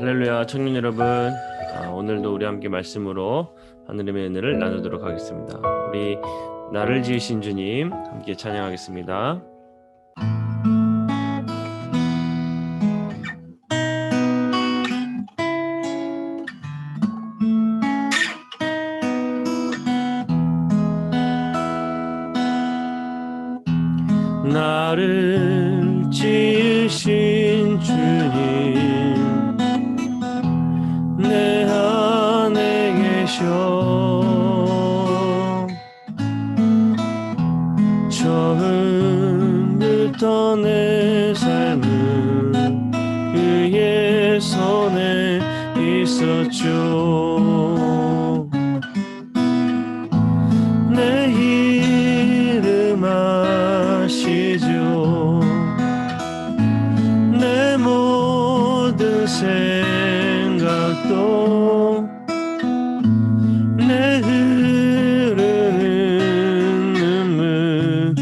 할렐루야 청년 여러분, 오늘도 우리 함께 말씀으로 하늘의 은혜를 나누도록 하겠습니다. 우리 나를 지으신 주님 함께 찬양하겠습니다. 나를 지으신 주님 내 안에 계셔 처음부터 내 삶은 그의 손에 있었죠. 내 이름 아시죠. 내 모든 생각도 내 흐르는 눈물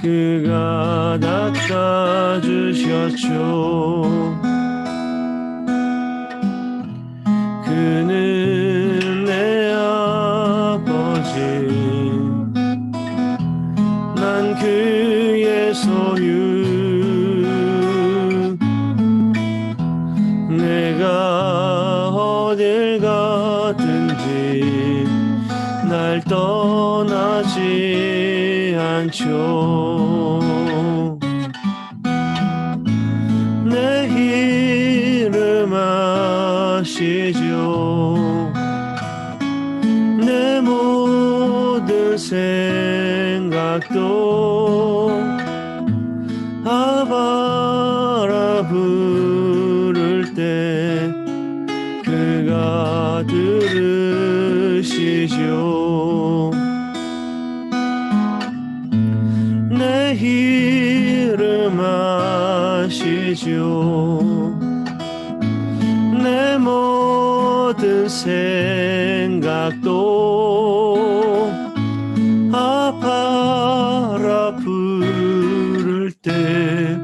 그가 닦아주셨죠. 그는 내 아버지 난 그의 소유 내가 어딜 가든지 날 떠나지 않죠. 내 이름 아시죠. 내 모든 생각도 아바라 부를 때 그가 들으시죠. 내 이름 아시죠. 내 모든 생각도 아파라 부를 때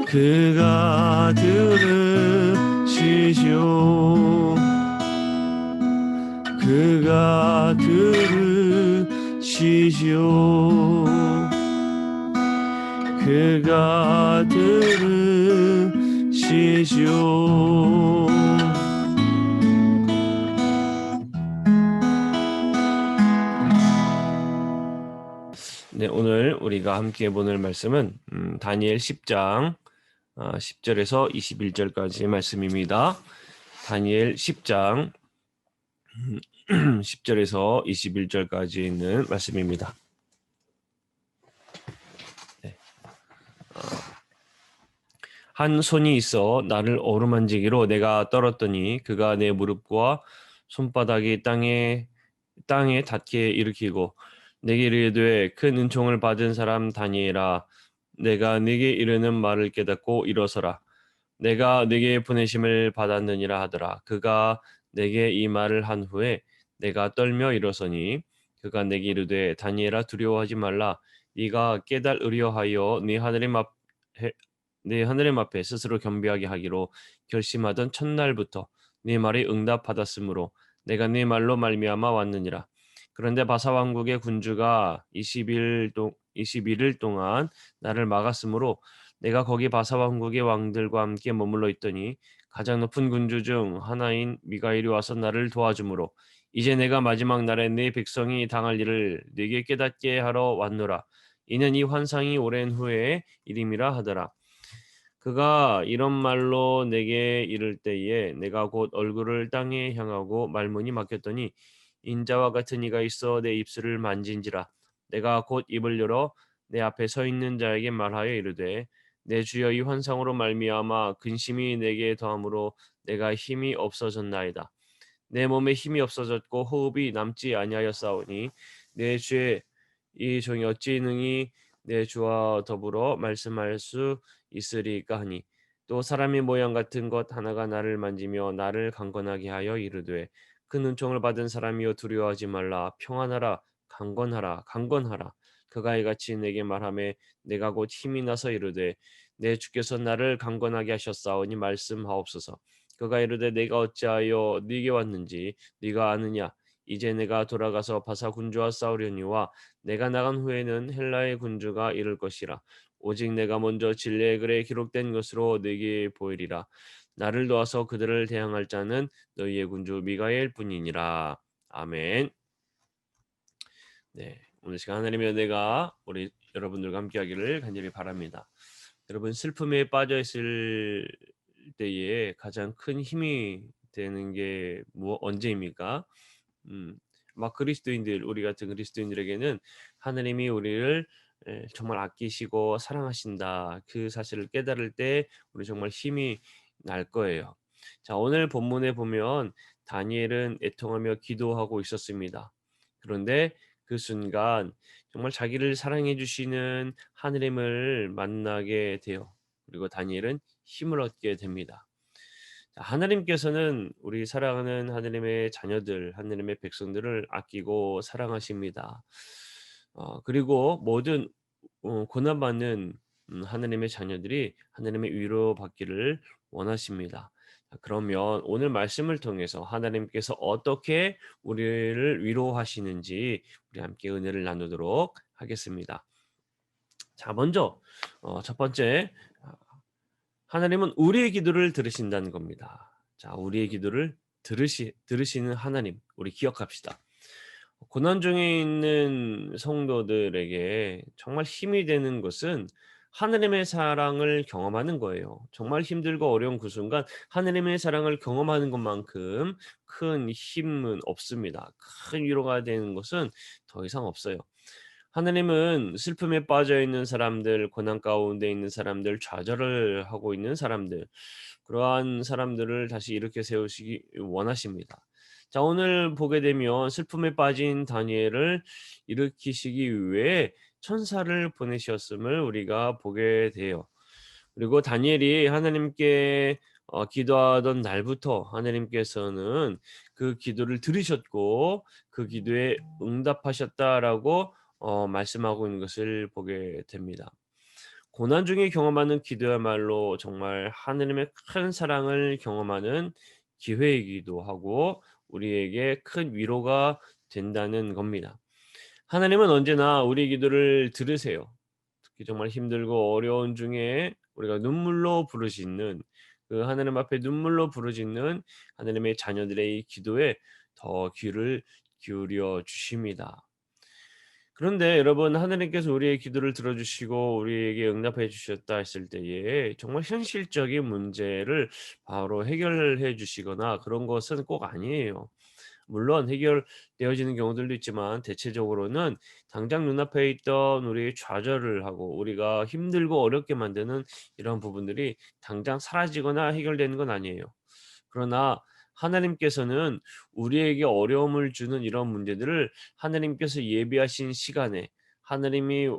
그가 들으시죠. 그가 들으시죠. 그가 들으시죠. 네, 오늘 우리가 함께 보는 말씀은 다니엘 10장 10절에서 21절까지의 말씀입니다. 다니엘 10장 10절에서 21절까지 있는 말씀입니다. 네. 한 손이 있어 나를 어루만지기로 내가 떨었더니 그가 내 무릎과 손바닥이 땅에 닿게 일으키고 내게 이르되 큰 은총을 받은 사람 다니엘아 내가 네게 이르는 말을 깨닫고 일어서라. 내가 네게 보내심을 받았느니라 하더라. 그가 내게 이 말을 한 후에 내가 떨며 일어서니 그가 내게 이르되 다니엘아 두려워하지 말라. 네가 깨달으려 하여 네 하늘의 앞에 스스로 겸비하게 하기로 결심하던 첫날부터 네 말이 응답받았으므로 내가 네 말로 말미암아 왔느니라. 그런데 바사 왕국의 군주가 21일 동안 나를 막았으므로 내가 거기 바사 왕국의 왕들과 함께 머물러 있더니 가장 높은 군주 중 하나인 미가엘이 와서 나를 도와주므로 이제 내가 마지막 날에 네 백성이 당할 일을 네게 깨닫게 하러 왔노라. 이는 이 환상이 오랜 후에 일임이라 하더라. 그가 이런 말로 내게 이를 때에 내가 곧 얼굴을 땅에 향하고 말문이 막혔더니 인자와 같은 이가 있어 내 입술을 만진지라. 내가 곧 입을 열어 내 앞에 서 있는 자에게 말하여 이르되 내 주여 이 환상으로 말미암아 근심이 내게 더함으로 내가 힘이 없어졌나이다. 내 몸에 힘이 없어졌고 호흡이 남지 아니하였사오니 내 주의 이 종이 어찌 능히 내 주와 더불어 말씀할 수 있으리까 하니 또 사람의 모양 같은 것 하나가 나를 만지며 나를 강건하게 하여 이르되 큰 은총을 받은 사람이여 두려워하지 말라 평안하라 강건하라 그가 이같이 내게 말하매 내가 곧 힘이 나서 이르되 내 주께서 나를 강건하게 하셨사오니 말씀하옵소서. 그가 이르되 내가 어찌하여 네게 왔는지 네가 아느냐? 이제 내가 돌아가서 바사 군주와 싸우려니와 내가 나간 후에는 헬라의 군주가 이를 것이라. 오직 내가 먼저 진례의 글에 기록된 것으로 네게 보이리라. 나를 도와서 그들을 대항할 자는 너희의 군주 미가엘 뿐이니라. 아멘. 네, 오늘 시간 하나님의 은혜가 우리 여러분들과 함께하기를 간절히 바랍니다. 여러분 슬픔에 빠져 있을 때에 가장 큰 힘이 되는 게 언제입니까? 음, 막 그리스도인들 우리 같은 그리스도인들에게는 하나님이 우리를 정말 아끼시고 사랑하신다 그 사실을 깨달을 때 우리 정말 힘이 날 거예요. 자, 오늘 본문에 보면 다니엘은 애통하며 기도하고 있었습니다. 그런데 그 순간 정말 자기를 사랑해 주시는 하느님을 만나게 돼요. 그리고 다니엘은 힘을 얻게 됩니다. 자, 하나님께서는 우리 사랑하는 하느님의 자녀들, 하느님의 백성들을 아끼고 사랑하십니다. 그리고 모든 고난받는 하느님의 자녀들이 하느님의 위로받기를 원하십니다. 자, 그러면 오늘 말씀을 통해서 하나님께서 어떻게 우리를 위로하시는지 우리 함께 은혜를 나누도록 하겠습니다. 자, 먼저 첫 번째 하나님은 우리의 기도를 들으신다는 겁니다. 자, 우리의 기도를 들으시는 하나님, 우리 기억합시다. 고난 중에 있는 성도들에게 정말 힘이 되는 것은 하느님의 사랑을 경험하는 거예요. 정말 힘들고 어려운 그 순간 하느님의 사랑을 경험하는 것만큼 큰 힘은 없습니다. 큰 위로가 되는 것은 더 이상 없어요. 하느님은 슬픔에 빠져 있는 사람들, 고난 가운데 있는 사람들, 좌절을 하고 있는 사람들, 그러한 사람들을 다시 일으켜 세우시기 원하십니다. 자, 오늘 보게 되면 슬픔에 빠진 다니엘을 일으키시기 위해 천사를 보내셨음을 우리가 보게 돼요. 그리고 다니엘이 하나님께 기도하던 날부터 하나님께서는 그 기도를 들으셨고 그 기도에 응답하셨다라고 말씀하고 있는 것을 보게 됩니다. 고난 중에 경험하는 기도야말로 정말 하느님의 큰 사랑을 경험하는 기회이기도 하고 우리에게 큰 위로가 된다는 겁니다. 하나님은 언제나 우리 기도를 들으세요. 특히 정말 힘들고 어려운 중에 우리가 눈물로 부르짖는 그 하나님 앞에 눈물로 부르짖는 하나님의 자녀들의 이 기도에 더 귀를 기울여 주십니다. 그런데 여러분 하나님께서 우리의 기도를 들어주시고 우리에게 응답해 주셨다 했을 때에 정말 현실적인 문제를 바로 해결해 주시거나 그런 것은 꼭 아니에요. 물론 해결되어지는 경우들도 있지만 대체적으로는 당장 눈앞에 있던 우리의 좌절을 하고 우리가 힘들고 어렵게 만드는 이런 부분들이 당장 사라지거나 해결되는 건 아니에요. 그러나 하나님께서는 우리에게 어려움을 주는 이런 문제들을 하나님께서 예비하신 시간에 하나님이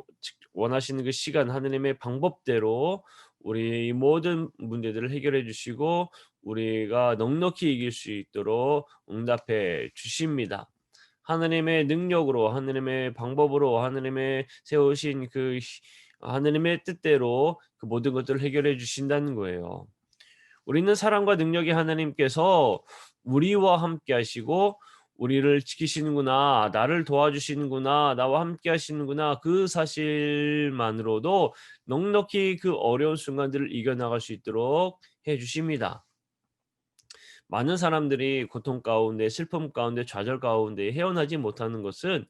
원하시는 그 시간 하나님의 방법대로 우리 모든 문제들을 해결해 주시고 우리가 넉넉히 이길 수 있도록 응답해 주십니다. 하나님의 능력으로 하나님의 방법으로 하나님의 세우신 하나님의 뜻대로 그 모든 것들을 해결해 주신다는 거예요. 우리는 사랑과 능력의 하나님께서 우리와 함께 하시고 우리를 지키시는구나, 나를 도와주시는구나, 나와 함께 하시는구나 그 사실만으로도 넉넉히 그 어려운 순간들을 이겨나갈 수 있도록 해 주십니다. 많은 사람들이 고통 가운데 슬픔 가운데 좌절 가운데 헤어나지 못하는 것은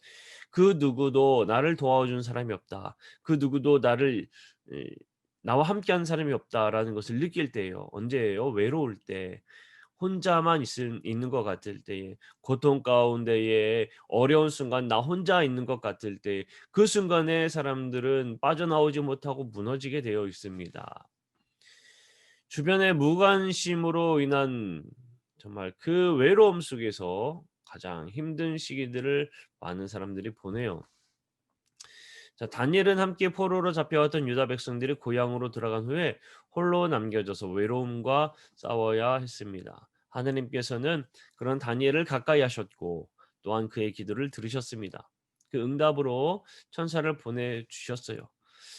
그 누구도 나를 도와준 사람이 없다. 그 누구도 에, 나와 함께하는 사람이 없다라는 것을 느낄 때예요. 언제예요? 외로울 때. 혼자만 있는 것 같을 때에 고통 가운데에 어려운 순간 나 혼자 있는 것 같을 때 그 순간에 사람들은 빠져나오지 못하고 무너지게 되어 있습니다. 주변의 무관심으로 인한 정말 그 외로움 속에서 가장 힘든 시기들을 많은 사람들이 보내요. 자, 다니엘은 함께 포로로 잡혀왔던 유다 백성들이 고향으로 들어간 후에 홀로 남겨져서 외로움과 싸워야 했습니다. 하느님께서는 그런 다니엘을 가까이 하셨고 또한 그의 기도를 들으셨습니다. 그 응답으로 천사를 보내주셨어요.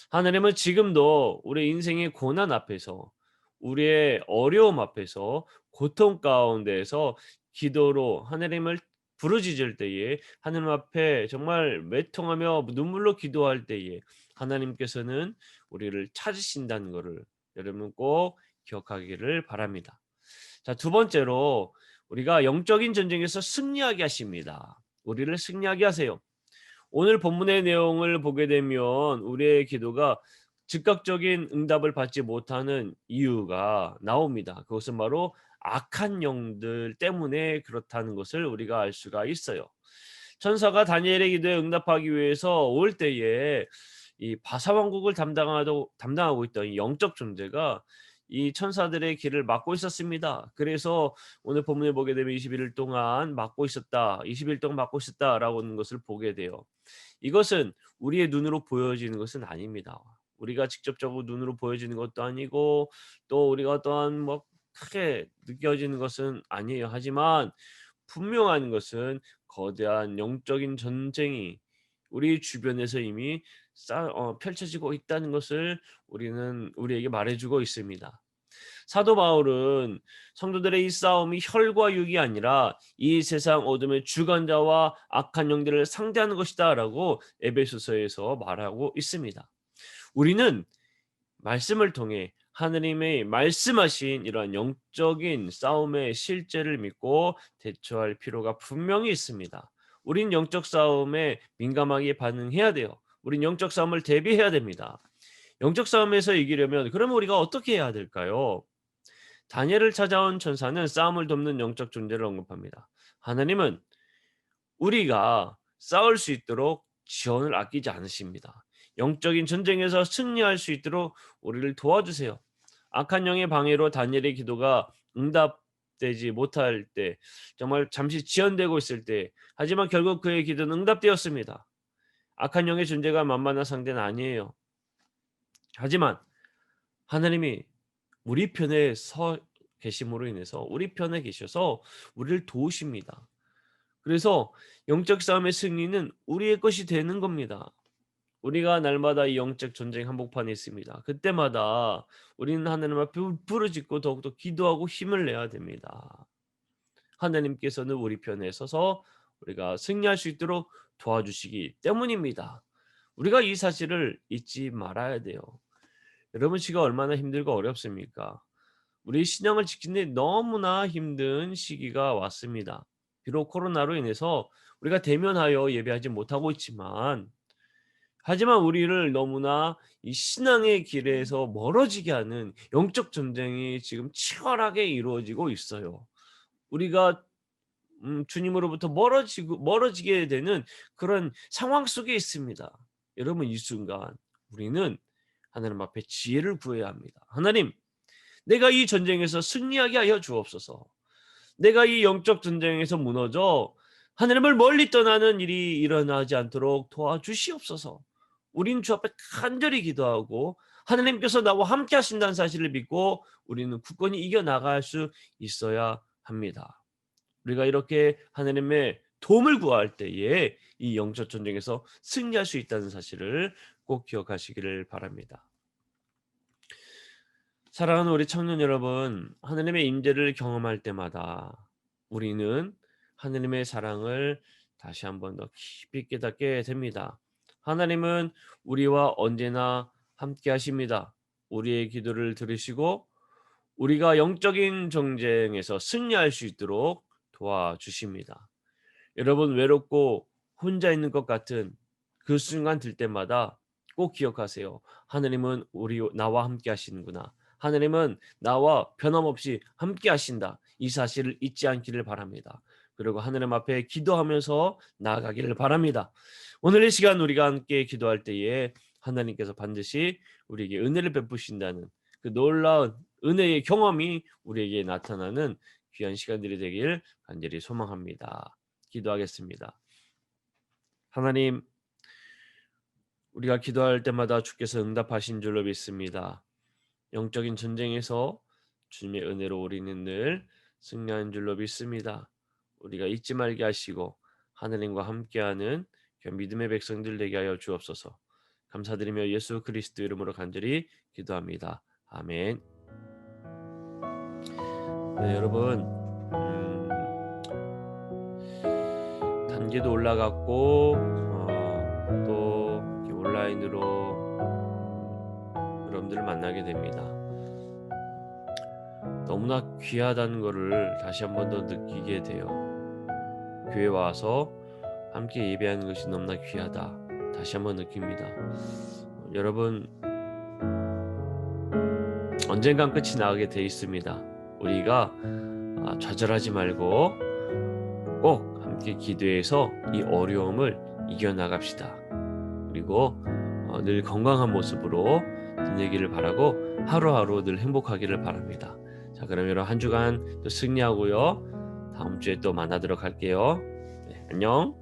하느님은 지금도 우리 인생의 고난 앞에서 우리의 어려움 앞에서 고통 가운데에서 기도로 하나님을 부르짖을 때에 하나님 앞에 정말 매통하며 눈물로 기도할 때에 하나님께서는 우리를 찾으신다는 것을 여러분 꼭 기억하기를 바랍니다. 자, 두 번째로 우리가 영적인 전쟁에서 승리하게 하십니다. 우리를 승리하게 하세요. 오늘 본문의 내용을 보게 되면 우리의 기도가 즉각적인 응답을 받지 못하는 이유가 나옵니다. 그것은 바로 악한 영들 때문에 그렇다는 것을 우리가 알 수가 있어요. 천사가 다니엘의 기도에 응답하기 위해서 올 때에 이 바사왕국을 담당하고 있던 이 영적 존재가 이 천사들의 길을 막고 있었습니다. 그래서 오늘 본문에 보게 되면 21일 동안 막고 있었다. 20일 동안 막고 있었다라고 하는 것을 보게 돼요. 이것은 우리의 눈으로 보여지는 것은 아닙니다. 우리가 직접적으로 눈으로 보여지는 것도 아니고 또 우리가 어떠한 뭐 크게 느껴지는 것은 아니에요. 하지만 분명한 것은 거대한 영적인 전쟁이 우리 주변에서 이미 펼쳐지고 있다는 것을 우리에게 말해주고 있습니다. 사도 바울은 성도들의 이 싸움이 혈과 육이 아니라 이 세상 어둠의 주관자와 악한 영들을 상대하는 것이다라고 에베소서에서 말하고 있습니다. 우리는 말씀을 통해 하느님의 말씀하신 이러한 영적인 싸움의 실제를 믿고 대처할 필요가 분명히 있습니다. 우린 영적 싸움에 민감하게 반응해야 돼요. 우린 영적 싸움을 대비해야 됩니다. 영적 싸움에서 이기려면 그러면 우리가 어떻게 해야 될까요? 다니엘을 찾아온 천사는 싸움을 돕는 영적 존재를 언급합니다. 하나님은 우리가 싸울 수 있도록 지원을 아끼지 않으십니다. 영적인 전쟁에서 승리할 수 있도록 우리를 도와주세요. 악한 영의 방해로 다니엘의 기도가 응답되지 못할 때, 정말 잠시 지연되고 있을 때, 하지만 결국 그의 기도는 응답되었습니다. 악한 영의 존재가 만만한 상대는 아니에요. 하지만 하나님이 우리 편에 서 계심으로 인해서 우리 편에 계셔서 우리를 도우십니다. 그래서 영적 싸움의 승리는 우리의 것이 되는 겁니다. 우리가 날마다 이 영적 전쟁 한복판에 있습니다. 그때마다 우리는 하나님 앞에 부르짖고 더욱더 기도하고 힘을 내야 됩니다. 하나님께서는 우리 편에 서서 우리가 승리할 수 있도록 도와주시기 때문입니다. 우리가 이 사실을 잊지 말아야 돼요. 여러분 시가 얼마나 힘들고 어렵습니까? 우리 신앙을 지키는 데 너무나 힘든 시기가 왔습니다. 비록 코로나로 인해서 우리가 대면하여 예배하지 못하고 있지만 하지만 우리를 너무나 이 신앙의 길에서 멀어지게 하는 영적 전쟁이 지금 치열하게 이루어지고 있어요. 우리가 주님으로부터 멀어지게 되는 그런 상황 속에 있습니다. 여러분 이 순간 우리는 하나님 앞에 지혜를 구해야 합니다. 하나님, 내가 이 전쟁에서 승리하게 하여 주옵소서. 내가 이 영적 전쟁에서 무너져 하나님을 멀리 떠나는 일이 일어나지 않도록 도와주시옵소서. 우린 주 앞에 간절히 기도하고 하나님께서 나와 함께 하신다는 사실을 믿고 우리는 굳건히 이겨나갈 수 있어야 합니다. 우리가 이렇게 하나님의 도움을 구할 때에 이 영적 전쟁에서 승리할 수 있다는 사실을 꼭 기억하시기를 바랍니다. 사랑하는 우리 청년 여러분, 하나님의 임재를 경험할 때마다 우리는 하나님의 사랑을 다시 한번 더 깊이 깨닫게 됩니다. 하나님은 우리와 언제나 함께 하십니다. 우리의 기도를 들으시고 우리가 영적인 전쟁에서 승리할 수 있도록 도와주십니다. 여러분 외롭고 혼자 있는 것 같은 그 순간 들 때마다 꼭 기억하세요. 하나님은 나와 함께 하시는구나. 하나님은 나와 변함없이 함께 하신다. 이 사실을 잊지 않기를 바랍니다. 그리고 하나님 앞에 기도하면서 나아가기를 바랍니다. 오늘 이 시간 우리가 함께 기도할 때에 하나님께서 반드시 우리에게 은혜를 베푸신다는 그 놀라운 은혜의 경험이 우리에게 나타나는 귀한 시간들이 되길 간절히 소망합니다. 기도하겠습니다. 하나님, 우리가 기도할 때마다 주께서 응답하신 줄로 믿습니다. 영적인 전쟁에서 주님의 은혜로 우리는 늘 승리한 줄로 믿습니다. 우리가 잊지 말게 하시고 하나님과 함께하는 믿음의 백성들 되게 하여 주옵소서. 감사드리며 예수 그리스도 이름으로 간절히 기도합니다. 아멘. 네, 여러분, 단계도 올라갔고 또 이렇게 온라인으로 여러분들을 만나게 됩니다. 너무나 귀하다는 것을 다시 한 번 더 느끼게 돼요. 교회 와서 함께 예배하는 것이 너무나 귀하다. 다시 한 번 느낍니다. 여러분, 언젠간 끝이 나게 돼 있습니다. 우리가 좌절하지 말고 꼭 함께 기도해서 이 어려움을 이겨나갑시다. 그리고 늘 건강한 모습으로 지내기를 바라고 하루하루 늘 행복하기를 바랍니다. 자, 그럼 여러분 한 주간 또 승리하고요. 다음 주에 또 만나도록 할게요. 네, 안녕.